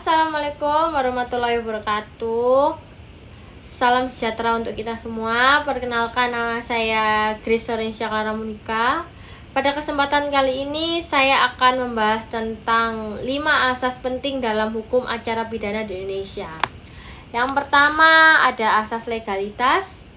Assalamualaikum warahmatullahi wabarakatuh. Salam sejahtera untuk kita semua. Perkenalkan, nama saya Grace Sorencia Clara Monika. Pada kesempatan kali ini saya akan membahas tentang 5 asas penting dalam hukum acara pidana di Indonesia. Yang pertama ada asas legalitas,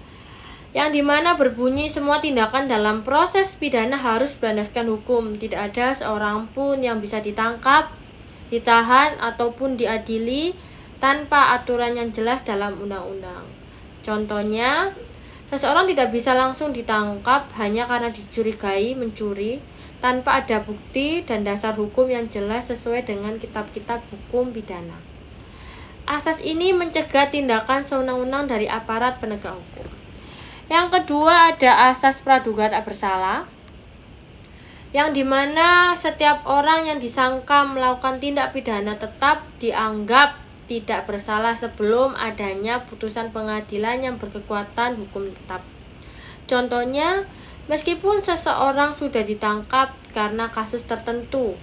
yang dimana berbunyi semua tindakan dalam proses pidana harus berlandaskan hukum. Tidak ada seorang pun yang bisa ditangkap, ditahan, ataupun diadili tanpa aturan yang jelas dalam undang-undang. Contohnya, seseorang tidak bisa langsung ditangkap hanya karena dicurigai mencuri tanpa ada bukti dan dasar hukum yang jelas sesuai dengan kitab-kitab hukum pidana. Asas ini mencegah tindakan sewenang-wenang dari aparat penegak hukum. Yang kedua ada asas praduga tak bersalah, yang dimana setiap orang yang disangka melakukan tindak pidana tetap dianggap tidak bersalah sebelum adanya putusan pengadilan yang berkekuatan hukum tetap. Contohnya, meskipun seseorang sudah ditangkap karena kasus tertentu,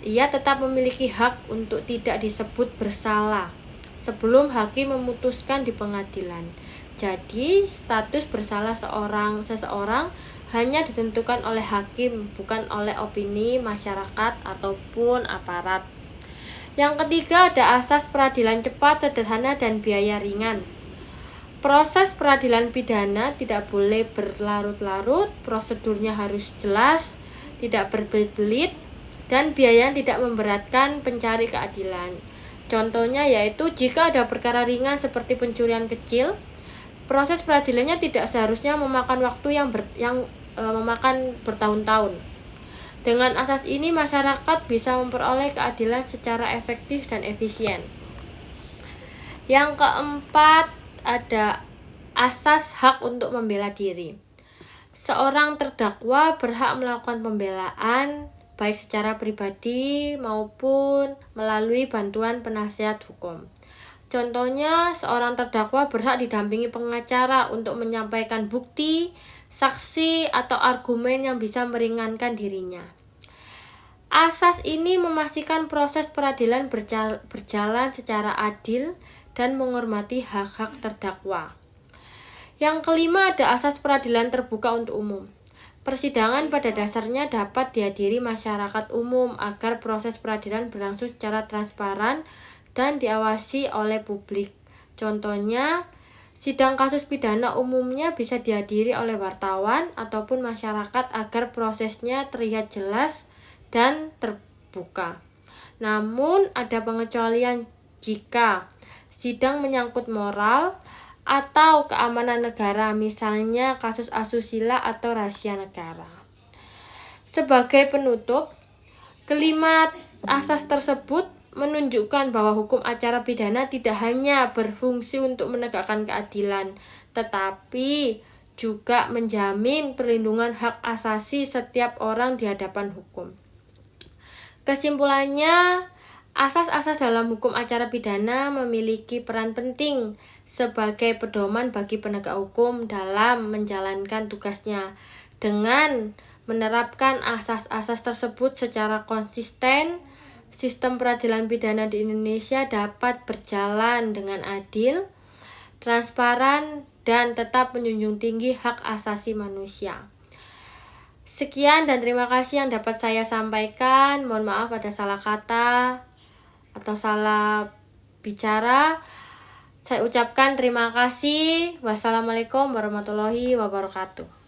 ia tetap memiliki hak untuk tidak disebut bersalah sebelum hakim memutuskan di pengadilan. Jadi, status bersalah seseorang hanya ditentukan oleh hakim, bukan oleh opini masyarakat ataupun aparat. Yang ketiga ada asas peradilan cepat, sederhana, dan biaya ringan. Proses peradilan pidana tidak boleh berlarut-larut, prosedurnya harus jelas, tidak berbelit-belit, dan biaya tidak memberatkan pencari keadilan. Contohnya yaitu jika ada perkara ringan seperti pencurian kecil, proses peradilannya tidak seharusnya memakan waktu yang memakan bertahun-tahun. Dengan asas ini masyarakat bisa memperoleh keadilan secara efektif dan efisien. Yang keempat ada asas hak untuk membela diri. Seorang terdakwa berhak melakukan pembelaan baik secara pribadi maupun melalui bantuan penasihat hukum. Contohnya, seorang terdakwa berhak didampingi pengacara untuk menyampaikan bukti, saksi, atau argumen yang bisa meringankan dirinya. Asas ini memastikan proses peradilan berjalan secara adil dan menghormati hak-hak terdakwa. Yang kelima ada asas peradilan terbuka untuk umum. Persidangan pada dasarnya dapat dihadiri masyarakat umum agar proses peradilan berlangsung secara transparan dan diawasi oleh publik. Contohnya, sidang kasus pidana umumnya bisa dihadiri oleh wartawan ataupun masyarakat agar prosesnya terlihat jelas dan terbuka. Namun, ada pengecualian jika sidang menyangkut moral atau keamanan negara, misalnya kasus asusila atau rahasia negara. Sebagai penutup, kelima asas tersebut menunjukkan bahwa hukum acara pidana tidak hanya berfungsi untuk menegakkan keadilan, tetapi juga menjamin perlindungan hak asasi setiap orang di hadapan hukum. Kesimpulannya, asas-asas dalam hukum acara pidana memiliki peran penting sebagai pedoman bagi penegak hukum dalam menjalankan tugasnya. Dengan menerapkan asas-asas tersebut secara konsisten, sistem peradilan pidana di Indonesia dapat berjalan dengan adil, transparan, dan tetap menjunjung tinggi hak asasi manusia. Sekian dan terima kasih yang dapat saya sampaikan. Mohon maaf ada salah kata atau salah bicara. Saya ucapkan terima kasih. Wassalamualaikum warahmatullahi wabarakatuh.